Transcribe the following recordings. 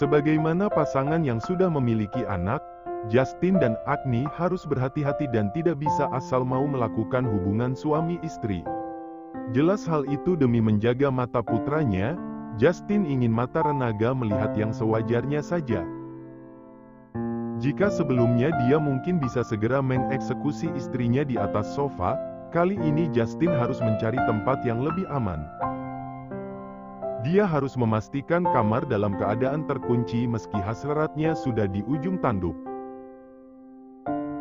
Sebagaimana pasangan yang sudah memiliki anak, Justin dan Agni harus berhati-hati dan tidak bisa asal mau melakukan hubungan suami istri. Jelas hal itu demi menjaga mata putranya, Justin ingin mata Renaga melihat yang sewajarnya saja. Jika sebelumnya dia mungkin bisa segera mengeksekusi istrinya di atas sofa, kali ini Justin harus mencari tempat yang lebih aman. Dia harus memastikan kamar dalam keadaan terkunci meski hasratnya sudah di ujung tanduk.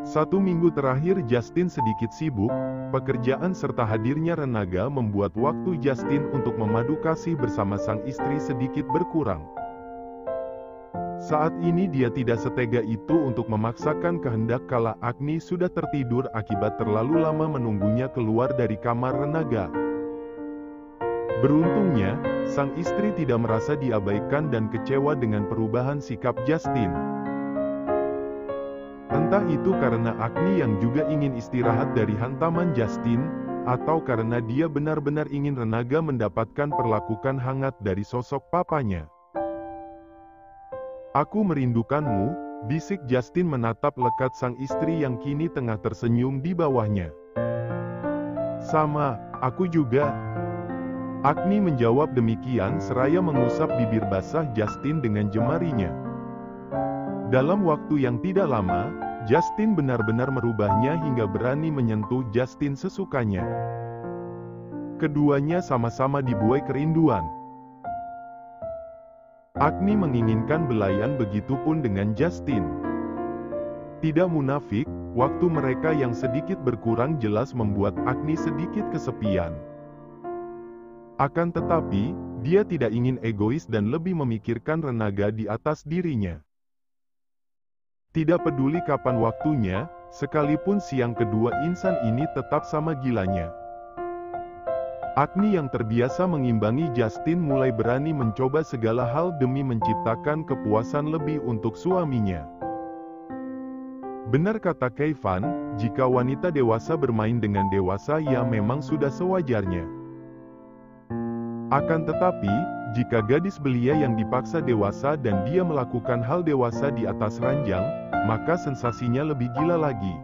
1 minggu terakhir Justin sedikit sibuk, pekerjaan serta hadirnya Renaga membuat waktu Justin untuk memadu kasih bersama sang istri sedikit berkurang. Saat ini dia tidak setega itu untuk memaksakan kehendak kala Agni sudah tertidur akibat terlalu lama menunggunya keluar dari kamar Renaga. Beruntungnya, sang istri tidak merasa diabaikan dan kecewa dengan perubahan sikap Justin. Entah itu karena Agni yang juga ingin istirahat dari hantaman Justin, atau karena dia benar-benar ingin Renaga mendapatkan perlakuan hangat dari sosok papanya. "Aku merindukanmu," bisik Justin menatap lekat sang istri yang kini tengah tersenyum di bawahnya. "Sama, aku juga." Agni menjawab demikian seraya mengusap bibir basah Justin dengan jemarinya. Dalam waktu yang tidak lama, Justin benar-benar merubahnya hingga berani menyentuh Justin sesukanya. Keduanya sama-sama dibuai kerinduan. Agni menginginkan belayan, begitupun dengan Justin. Tidak munafik, waktu mereka yang sedikit berkurang jelas membuat Agni sedikit kesepian. Akan tetapi, dia tidak ingin egois dan lebih memikirkan Renaga di atas dirinya. Tidak peduli kapan waktunya, sekalipun siang kedua insan ini tetap sama gilanya. Agni yang terbiasa mengimbangi Justin mulai berani mencoba segala hal demi menciptakan kepuasan lebih untuk suaminya. Benar kata Keivan, jika wanita dewasa bermain dengan dewasa ya memang sudah sewajarnya. Akan tetapi, jika gadis belia yang dipaksa dewasa dan dia melakukan hal dewasa di atas ranjang, maka sensasinya lebih gila lagi.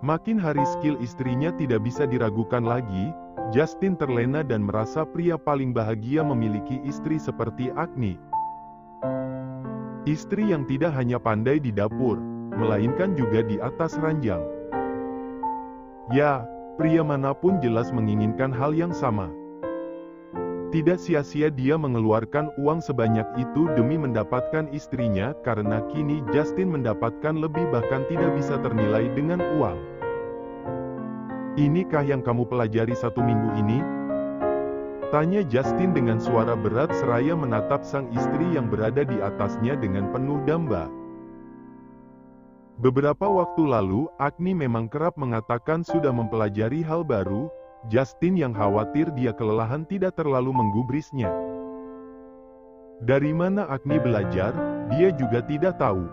Makin hari skill istrinya tidak bisa diragukan lagi, Justin terlena dan merasa pria paling bahagia memiliki istri seperti Agni. Istri yang tidak hanya pandai di dapur, melainkan juga di atas ranjang. Ya, pria manapun jelas menginginkan hal yang sama. Tidak sia-sia dia mengeluarkan uang sebanyak itu demi mendapatkan istrinya, karena kini Justin mendapatkan lebih bahkan tidak bisa ternilai dengan uang. "Inikah yang kamu pelajari 1 minggu ini?" tanya Justin dengan suara berat seraya menatap sang istri yang berada di atasnya dengan penuh damba. Beberapa waktu lalu, Agni memang kerap mengatakan sudah mempelajari hal baru. Justin yang khawatir dia kelelahan tidak terlalu menggubrisnya. Dari mana Agni belajar, dia juga tidak tahu.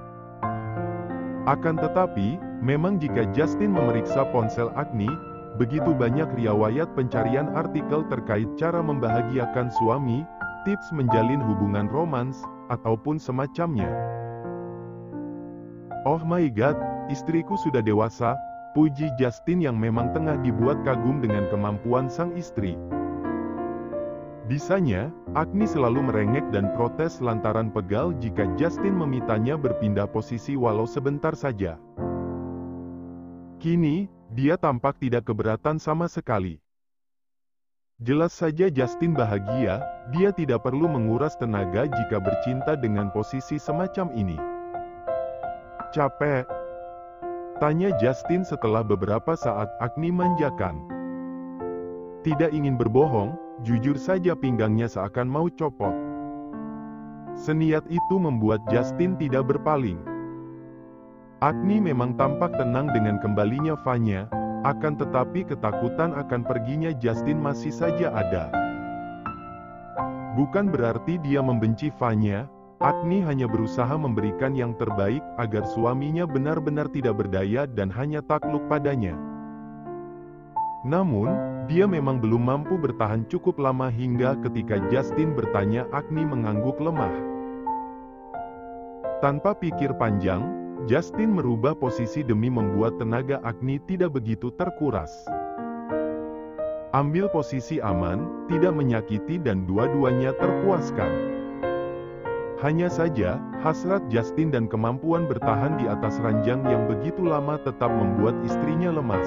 Akan tetapi, memang jika Justin memeriksa ponsel Agni, begitu banyak riwayat pencarian artikel terkait cara membahagiakan suami, tips menjalin hubungan romans, ataupun semacamnya. "Oh my god, istriku sudah dewasa," puji Justin yang memang tengah dibuat kagum dengan kemampuan sang istri. Bisanya, Agni selalu merengek dan protes lantaran pegal jika Justin memintanya berpindah posisi walau sebentar saja. Kini, dia tampak tidak keberatan sama sekali. Jelas saja Justin bahagia, dia tidak perlu menguras tenaga jika bercinta dengan posisi semacam ini. "Capek?" tanya Justin setelah beberapa saat Agni manjakan. Tidak ingin berbohong, jujur saja pinggangnya seakan mau copot. Seniat itu membuat Justin tidak berpaling. Agni memang tampak tenang dengan kembalinya Vanya, akan tetapi ketakutan akan perginya Justin masih saja ada. Bukan berarti dia membenci Vanya, Agni hanya berusaha memberikan yang terbaik agar suaminya benar-benar tidak berdaya dan hanya takluk padanya. Namun, dia memang belum mampu bertahan cukup lama hingga ketika Justin bertanya Agni mengangguk lemah. Tanpa pikir panjang, Justin merubah posisi demi membuat tenaga Agni tidak begitu terkuras. Ambil posisi aman, tidak menyakiti dan dua-duanya terpuaskan. Hanya saja, hasrat Justin dan kemampuan bertahan di atas ranjang yang begitu lama tetap membuat istrinya lemas.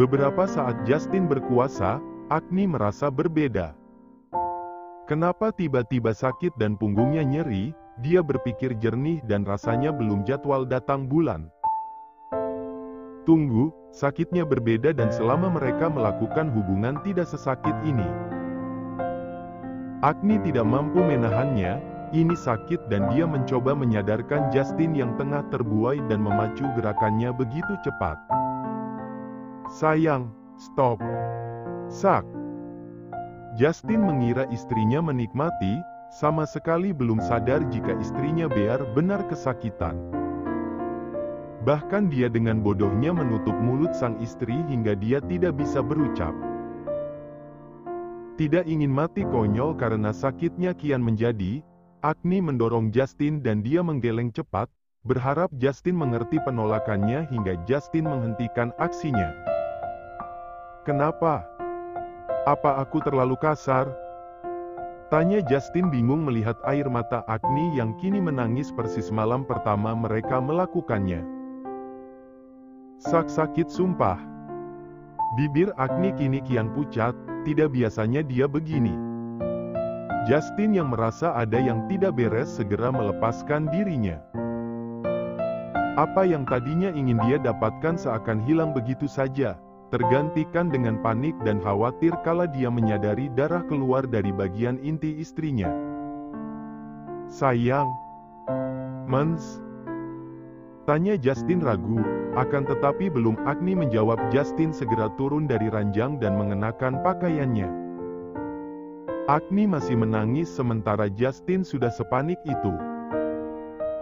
Beberapa saat Justin berkuasa, Agni merasa berbeda. Kenapa tiba-tiba sakit dan punggungnya nyeri? Dia berpikir jernih dan rasanya belum jadwal datang bulan. Tunggu, sakitnya berbeda dan selama mereka melakukan hubungan tidak sesakit ini. Agni tidak mampu menahannya, ini sakit dan dia mencoba menyadarkan Justin yang tengah terbuai dan memacu gerakannya begitu cepat. Sayang, stop. Sak. Justin mengira istrinya menikmati, sama sekali belum sadar jika istrinya benar-benar kesakitan. Bahkan dia dengan bodohnya menutup mulut sang istri hingga dia tidak bisa berucap. Tidak ingin mati konyol karena sakitnya kian menjadi, Agni mendorong Justin dan dia menggeleng cepat, berharap Justin mengerti penolakannya hingga Justin menghentikan aksinya. Kenapa? Apa aku terlalu kasar? Tanya Justin bingung melihat air mata Agni yang kini menangis persis malam pertama mereka melakukannya. Sakit sumpah. Bibir Agni kini kian pucat, tidak biasanya dia begini. Justin yang merasa ada yang tidak beres segera melepaskan dirinya. Apa yang tadinya ingin dia dapatkan seakan hilang begitu saja, tergantikan dengan panik dan khawatir kala dia menyadari darah keluar dari bagian inti istrinya. Sayang. Mens? Tanya Justin ragu, akan tetapi belum Agni menjawab Justin segera turun dari ranjang dan mengenakan pakaiannya. Agni masih menangis sementara Justin sudah sepanik itu.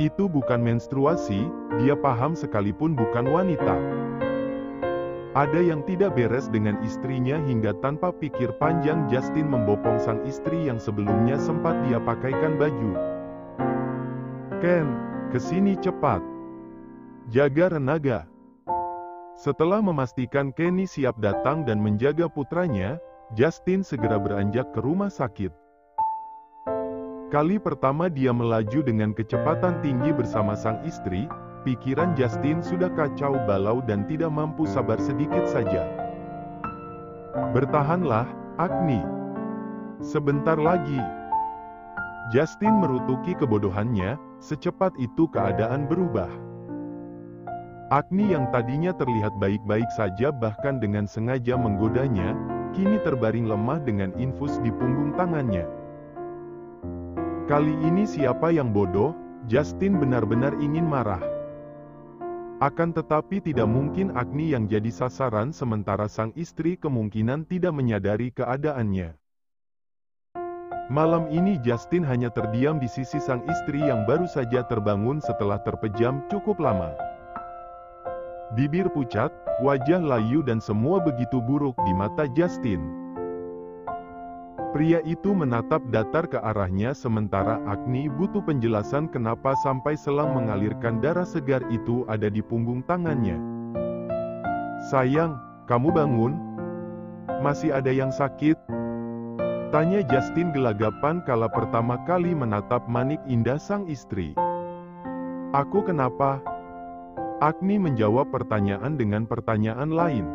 Itu bukan menstruasi, dia paham sekalipun bukan wanita. Ada yang tidak beres dengan istrinya hingga tanpa pikir panjang Justin membopong sang istri yang sebelumnya sempat dia pakaikan baju. Ken, kesini cepat. Jaga Renaga. Setelah memastikan Kenny siap datang dan menjaga putranya, Justin segera beranjak ke rumah sakit. Kali pertama dia melaju dengan kecepatan tinggi bersama sang istri, pikiran Justin sudah kacau balau dan tidak mampu sabar sedikit saja. Bertahanlah, Agni. Sebentar lagi. Justin merutuki kebodohannya, secepat itu keadaan berubah. Agni yang tadinya terlihat baik-baik saja bahkan dengan sengaja menggodanya, kini terbaring lemah dengan infus di punggung tangannya. Kali ini siapa yang bodoh? Justin benar-benar ingin marah. Akan tetapi tidak mungkin Agni yang jadi sasaran sementara sang istri kemungkinan tidak menyadari keadaannya. Malam ini Justin hanya terdiam di sisi sang istri yang baru saja terbangun setelah terpejam cukup lama. Bibir pucat, wajah layu dan semua begitu buruk di mata Justin. Pria itu menatap datar ke arahnya sementara Agni butuh penjelasan kenapa sampai selang mengalirkan darah segar itu ada di punggung tangannya. Sayang, kamu bangun? Masih ada yang sakit? Tanya Justin gelagapan kala pertama kali menatap manik indah sang istri. Aku kenapa? Agni menjawab pertanyaan dengan pertanyaan lain.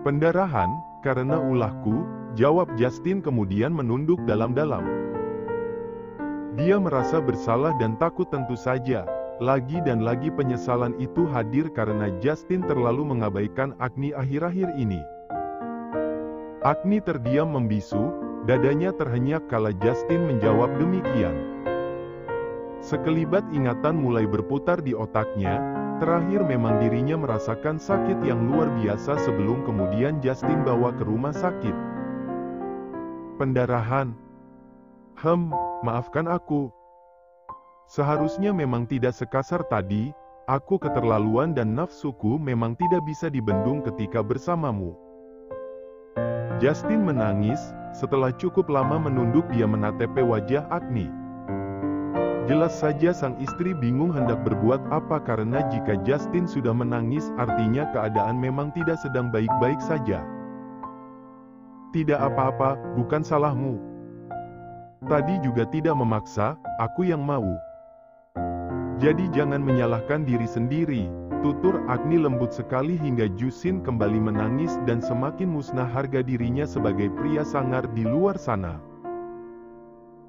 Pendarahan, karena ulahku, jawab Justin kemudian menunduk dalam-dalam. Dia merasa bersalah dan takut tentu saja, lagi dan lagi penyesalan itu hadir karena Justin terlalu mengabaikan Agni akhir-akhir ini. Agni terdiam membisu, dadanya terhenyak kala Justin menjawab demikian. Sekelibat ingatan mulai berputar di otaknya, terakhir memang dirinya merasakan sakit yang luar biasa sebelum kemudian Justin bawa ke rumah sakit. Pendarahan. Maafkan aku. Seharusnya memang tidak sekasar tadi, aku keterlaluan dan nafsuku memang tidak bisa dibendung ketika bersamamu. Justin menangis, setelah cukup lama menunduk dia menatap wajah Agni. Jelas saja sang istri bingung hendak berbuat apa karena jika Justin sudah menangis artinya keadaan memang tidak sedang baik-baik saja. Tidak apa-apa, bukan salahmu. Tadi juga tidak memaksa, aku yang mau. Jadi jangan menyalahkan diri sendiri, tutur Agni lembut sekali hingga Justin kembali menangis dan semakin musnah harga dirinya sebagai pria sangar di luar sana.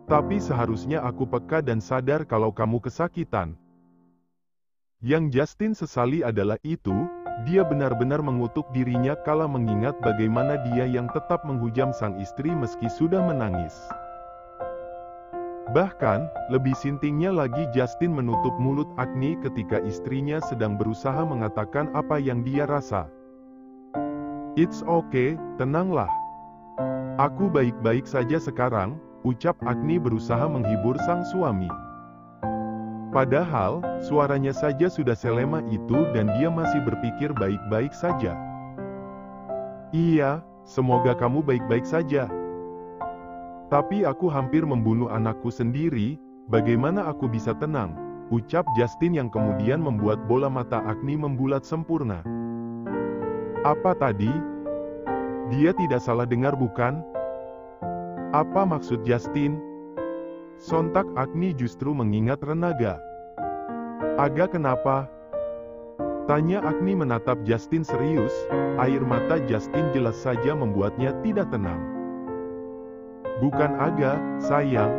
Tapi seharusnya aku peka dan sadar kalau kamu kesakitan. Yang Justin sesali adalah itu, dia benar-benar mengutuk dirinya kala mengingat bagaimana dia yang tetap menghujam sang istri meski sudah menangis. Bahkan, lebih sintingnya lagi Justin menutup mulut Agni ketika istrinya sedang berusaha mengatakan apa yang dia rasa. It's okay, tenanglah. Aku baik-baik saja sekarang, ucap Agni berusaha menghibur sang suami. Padahal, suaranya saja sudah selemah itu dan dia masih berpikir baik-baik saja. Iya, semoga kamu baik-baik saja. Tapi aku hampir membunuh anakku sendiri, bagaimana aku bisa tenang? Ucap Justin yang kemudian membuat bola mata Agni membulat sempurna. Apa tadi? Dia tidak salah dengar bukan? Apa maksud Justin? Sontak Agni justru mengingat Renaga. Agak kenapa? Tanya Agni menatap Justin serius, air mata Justin jelas saja membuatnya tidak tenang. Bukan Aga, sayang.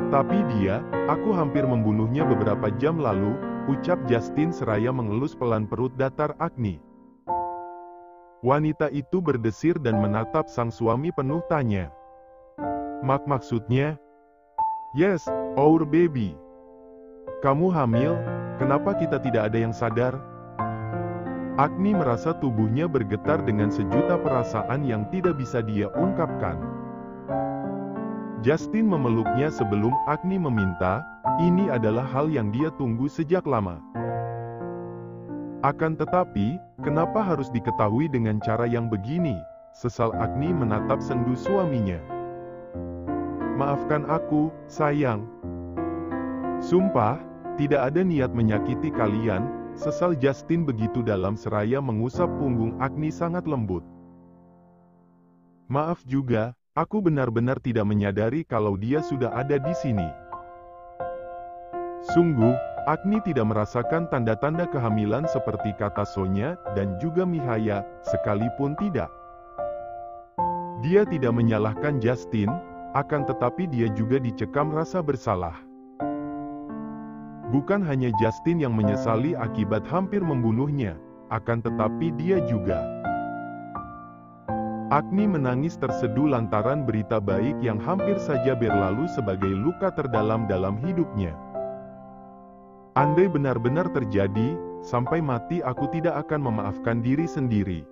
Tapi dia, aku hampir membunuhnya beberapa jam lalu, ucap Justin seraya mengelus pelan perut datar Agni. Wanita itu berdesir dan menatap sang suami penuh tanya. Maksudnya? Yes, our baby. Kamu hamil, kenapa kita tidak ada yang sadar? Agni merasa tubuhnya bergetar dengan sejuta perasaan yang tidak bisa dia ungkapkan. Justin memeluknya sebelum Agni meminta, ini adalah hal yang dia tunggu sejak lama. Akan tetapi, kenapa harus diketahui dengan cara yang begini? Sesal Agni menatap sendu suaminya. Maafkan aku, sayang. Sumpah, tidak ada niat menyakiti kalian, sesal Justin begitu dalam seraya mengusap punggung Agni sangat lembut. Maaf juga, aku benar-benar tidak menyadari kalau dia sudah ada di sini. Sungguh, Agni tidak merasakan tanda-tanda kehamilan seperti kata Sonya dan juga Mihaya, sekalipun tidak. Dia tidak menyalahkan Justin, akan tetapi dia juga dicekam rasa bersalah. Bukan hanya Justin yang menyesali akibat hampir membunuhnya, akan tetapi dia juga. Agni menangis terseduh lantaran berita baik yang hampir saja berlalu sebagai luka terdalam dalam hidupnya. Andai benar-benar terjadi, sampai mati aku tidak akan memaafkan diri sendiri.